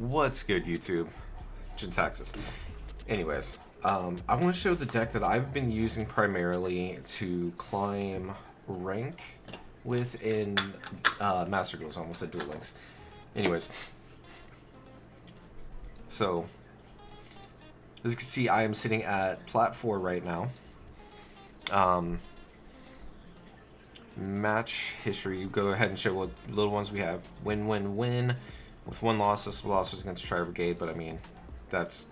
What's good, YouTube? Jintaxis. Anyways, I want to show the deck that I've been using primarily to climb rank within Master Duels. I almost said Duel Links. Anyways, so as you can see, I am sitting at Plat 4 right now. Match history, you go ahead and show what little ones we have. Win, win, win. With one loss, this loss was against Tri Brigade, but I mean, that's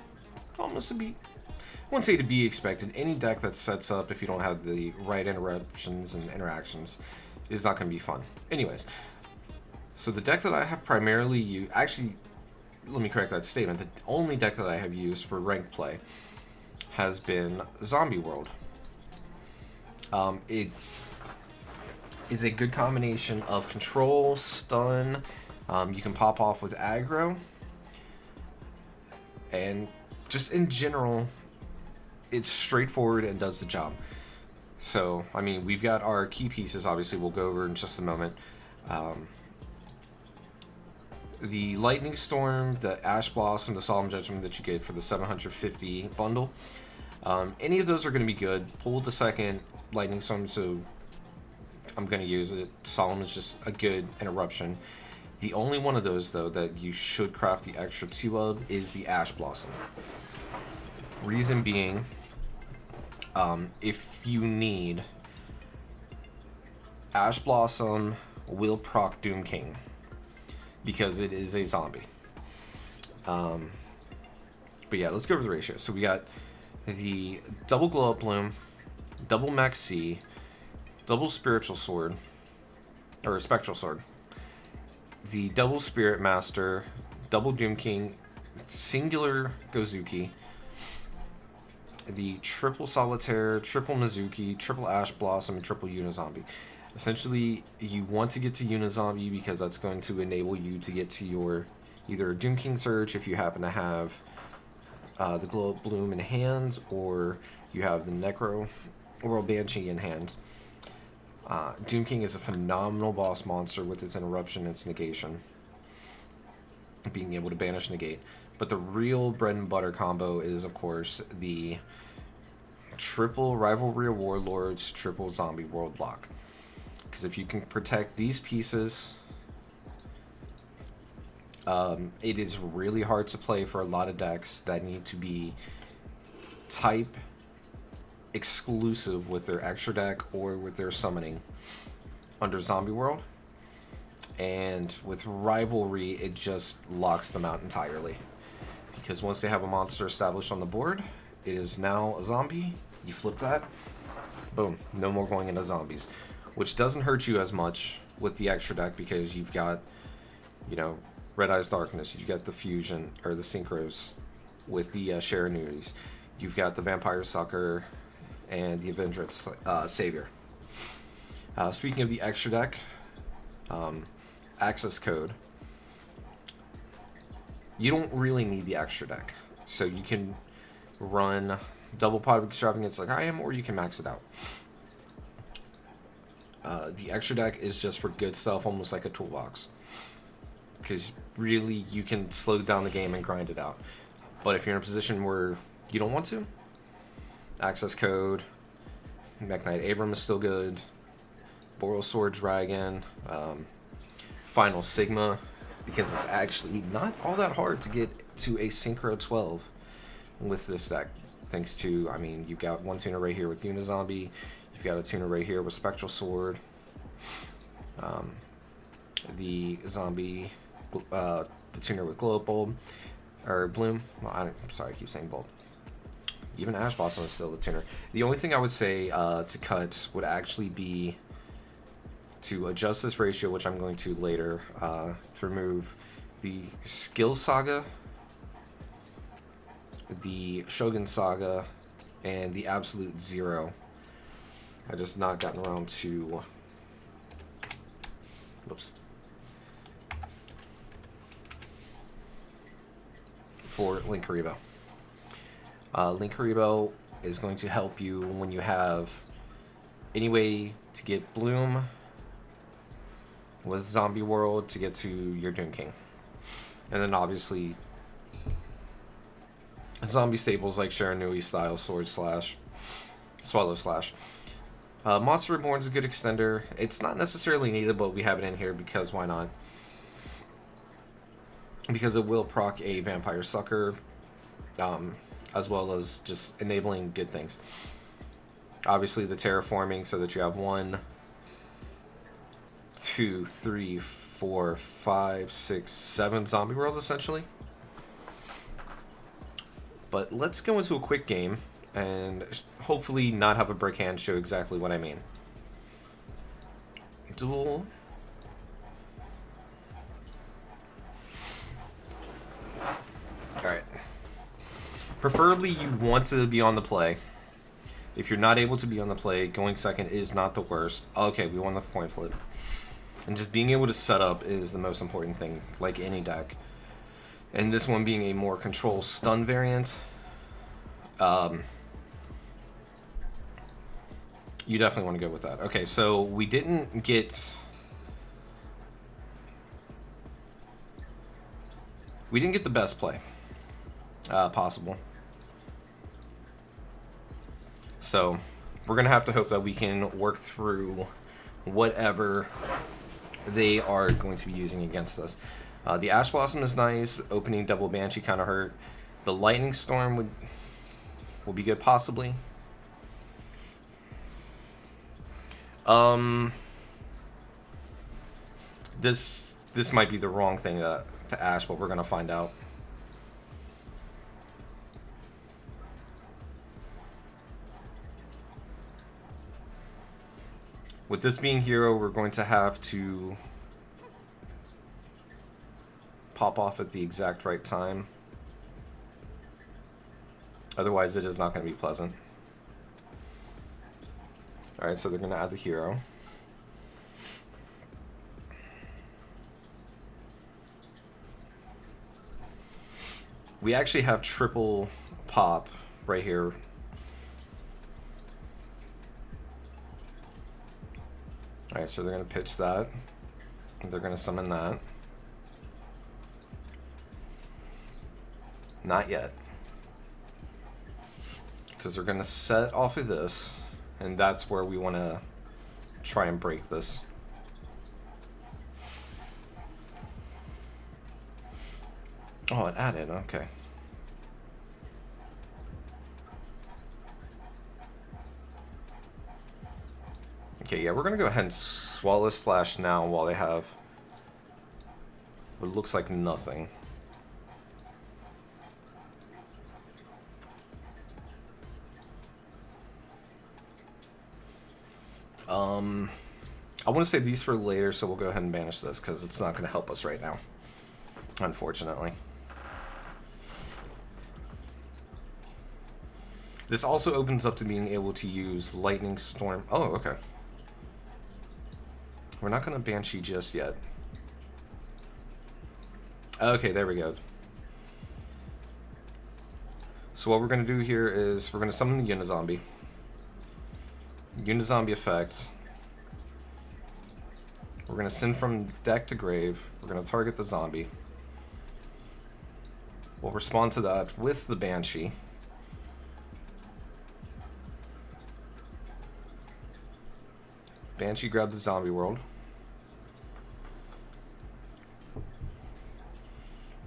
almost to be, I wouldn't say to be expected. Any deck that sets up, if you don't have the right interruptions and interactions, is not going to be fun. Anyways, so the deck that I have primarily used, actually, let me correct that statement, the only deck that I have used for rank play has been Zombie World. It is a good combination of control, stun. You can pop off with aggro, and just in general, it's straightforward and does the job. So, I mean, we've got our key pieces, obviously, we'll go over in just a moment. The Lightning Storm, the Ash Blossom, the Solemn Judgment that you get for the 750 bundle. Any of those are going to be good. Pulled the second Lightning Storm, so I'm going to use it. Solemn is just a good interruption. The only one of those, though, that you should craft the extra 2 of is the Ash Blossom. Reason being, if you need, Ash Blossom will proc Doom King, because it is a zombie. But yeah, let's go over the ratio. So we got the double Glow Up Bloom, double Mech C, double Spiritual Sword, or Spectral Sword, the double Spirit Master, double Doom King, singular Gozuki, the triple Solitaire, triple Mizuki, triple Ash Blossom, and triple Unizombie. Essentially, you want to get to Unizombie because that's going to enable you to get to your either Doom King Surge if you happen to have the Glow Up Bloom in hand, or you have the Necro World Banshee in hand. Doom King is a phenomenal boss monster with its interruption and its negation, being able to banish negate. But the real bread and butter combo is, of course, the triple Rivalry of Warlords, triple Zombie World lock. Because if you can protect these pieces, it is really hard to play for a lot of decks that need to be type exclusive with their extra deck or with their summoning under Zombie World. And with Rivalry, it just locks them out entirely, because once they have a monster established on the board, it is now a zombie. You flip that, boom, no more going into zombies, which doesn't hurt you as much with the extra deck, because you've got, you know, Red Eyes Darkness, you've got the Fusion, or the Synchros with the Share Annuities, you've got the Vampire Sucker, and the Avengers Savior. Speaking of the extra deck, access code, you don't really need the extra deck. So you can run double Pot of Extravagance like I am, or you can max it out. The extra deck is just for good stuff, almost like a toolbox, because really you can slow down the game and grind it out. But if you're in a position where you don't want to, access code, Mech Knight Abram is still good, Boreal Sword Dragon, Final Sigma, because it's actually not all that hard to get to a Synchro 12 with this deck, thanks to, I mean, you've got one tuner right here with Unizombie, you've got a tuner right here with Spectral Sword, the zombie, the tuner with Glow Up Bulb, or Bloom, well, I'm sorry, I keep saying Bulb. Even Ash Blossom is still the tuner. The only thing I would say to cut would actually be to adjust this ratio, which I'm going to later, to remove the Skill Saga, the Shogun Saga, and the Absolute Zero. I just not gotten around to... Whoops. For Link Haribo. Link Haribo is going to help you when you have any way to get Bloom with Zombie World to get to your Doom King. And then obviously zombie staples like Shiranui style Sword Slash, Swallow Slash. Monster Reborn is a good extender. It's not necessarily needed, but we have it in here because why not? Because it will proc a Vampire Sucker, as well as just enabling good things. Obviously the terraforming, so that you have 1, 2, 3, 4, 5, 6, 7 zombie worlds essentially. But let's go into a quick game and hopefully not have a brick hand show exactly what I mean. Duel. Alright. Preferably you want to be on the play. If you're not able to be on the play, going second is not the worst. Okay, we won the coin flip. And just being able to set up is the most important thing, like any deck. And this one being a more control stun variant, you definitely want to go with that. Okay, so we didn't get the best play possible. So we're gonna have to hope that we can work through whatever they are going to be using against us. The Ash Blossom is nice. Opening double Banshee kind of hurt. The Lightning Storm will be good, possibly. This might be the wrong thing to Ash, but we're gonna find out. With this being hero, we're going to have to pop off at the exact right time. Otherwise, it is not going to be pleasant. Alright, so they're going to add the hero. We actually have triple pop right here. Alright, so they're going to pitch that. They're going to summon that. Not yet. Because they're going to set off of this, and that's where we want to try and break this. Oh, it added, okay. Okay, yeah, we're going to go ahead and Swallow Slash now while they have what looks like nothing. I want to save these for later, so we'll go ahead and banish this because it's not going to help us right now, unfortunately. This also opens up to being able to use Lightning Storm. Oh, okay. We're not going to Banshee just yet. Okay, there we go. So what we're going to do here is we're going to summon the Unizombie. Unizombie effect. We're going to send from deck to grave. We're going to target the zombie. We'll respond to that with the Banshee. Banshee grab the zombie world.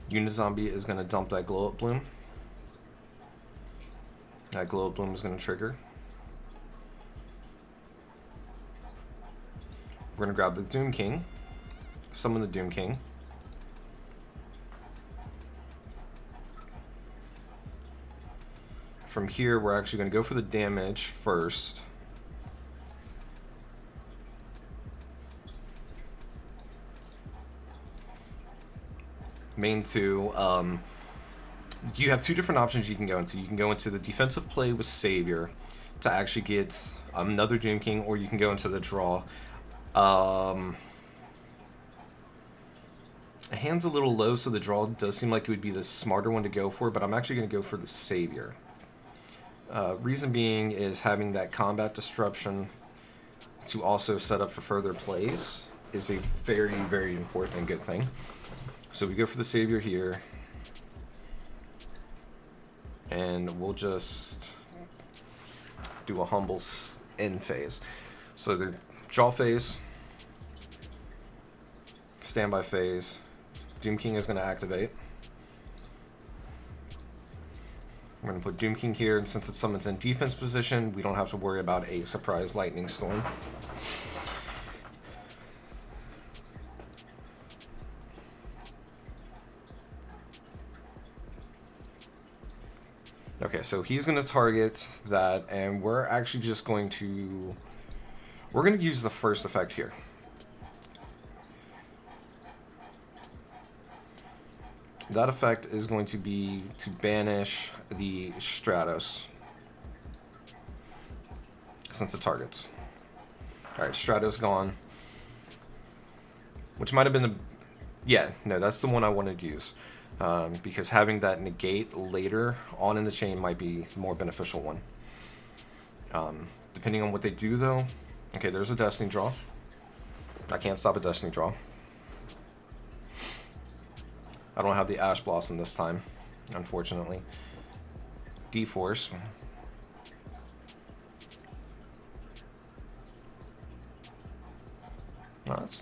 Unizombie is going to dump that Glow Up Bloom. That Glow Up Bloom is going to trigger. We're going to grab the Doom King. Summon the Doom King. From here, we're actually going to go for the damage first. Main two, you have two different options you can go into. You can go into the defensive play with Savior to actually get another Doom King, or you can go into the draw. Hand's a little low, so the draw does seem like it would be the smarter one to go for, but I'm actually going to go for the Savior. Reason being is having that combat disruption to also set up for further plays is a very, very important and good thing. So we go for the Savior here. And we'll just do a humble end phase. So the draw phase, standby phase, Doom King is going to activate. We're going to put Doom King here, and since it summons in defense position, we don't have to worry about a surprise lightning storm. Okay, so he's going to target that, and we're actually just going to... We're going to use the first effect here. That effect is going to be to banish the Stratos, since it targets. Alright, Stratos gone. Which might have been the... Yeah, no, that's the one I wanted to use. Because having that negate later on in the chain might be the more beneficial one. Depending on what they do, though. Okay, there's a Destiny draw. I can't stop a Destiny draw. I don't have the Ash Blossom this time, unfortunately. D-Force. Oh, that's...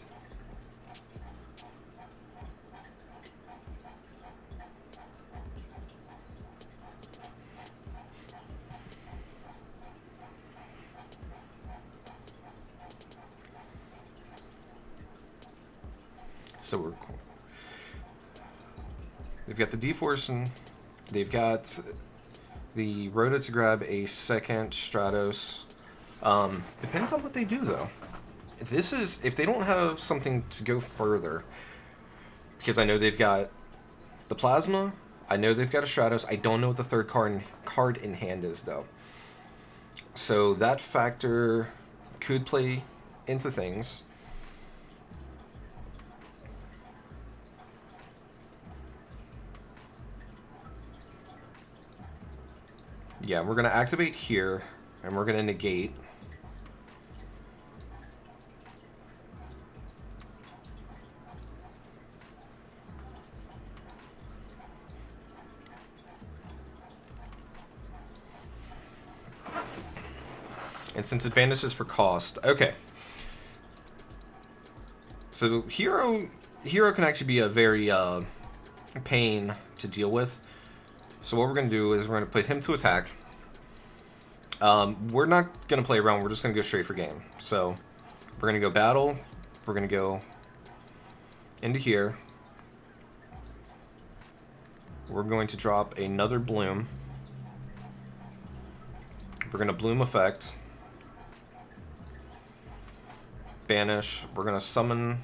So we're cool. They've got the D-Force, and they've got the Rhoda to grab a second Stratos. Depends on what they do, though. This is, if they don't have something to go further, because I know they've got the Plasma, I know they've got a Stratos, I don't know what the third card in hand is, though. So that factor could play into things. Yeah, we're going to activate here, and we're going to negate. And since it banishes for cost, okay. So Hero can actually be a very pain to deal with. So what we're going to do is we're going to put him to attack. We're not going to play around. We're just going to go straight for game. So we're going to go battle. We're going to go into here. We're going to drop another Bloom. We're going to Bloom effect. Banish. We're going to summon...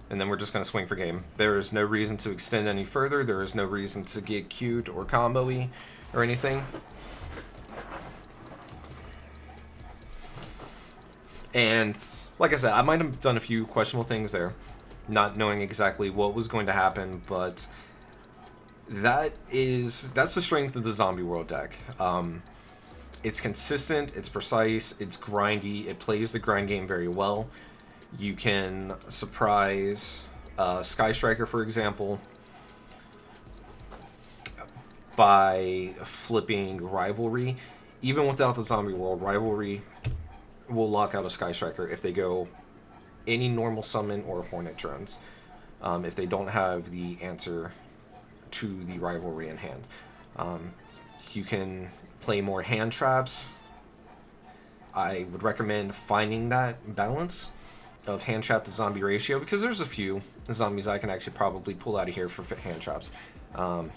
And then we're just going to swing for game. There is no reason to extend any further. There is no reason to get cute or combo-y or anything. And like I said, I might have done a few questionable things there, not knowing exactly what was going to happen, but that's the strength of the Zombie World deck. It's consistent, it's precise, it's grindy, it plays the grind game very well. You can surprise Sky Striker, for example, by flipping Rivalry. Even without the Zombie World, Rivalry will lock out a Sky Striker if they go any normal summon or Hornet drones. If they don't have the answer to the Rivalry in hand. You can play more hand traps. I would recommend finding that balance of hand trap to zombie ratio, because there's a few zombies I can actually probably pull out of here for hand traps. And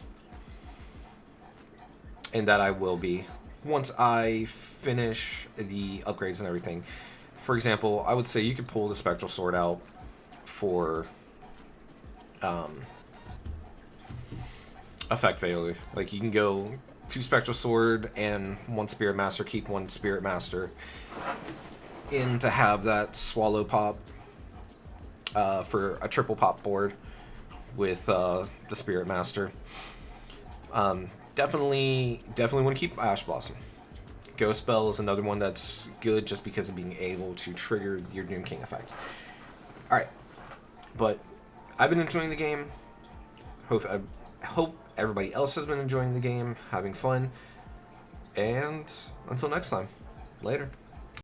that I will be once I finish the upgrades and everything. For example, I would say you could pull the Spectral Sword out for effect failure. Like, you can go 2 Spectral Sword and 1 Spirit Master, keep 1 Spirit Master in to have that swallow pop for a triple pop board with the Spirit Master. Definitely want to keep Ash Blossom. Ghost Spell is another one that's good just because of being able to trigger your Doom King effect. Alright. But I've been enjoying the game. I hope everybody else has been enjoying the game, having fun. And until next time, later.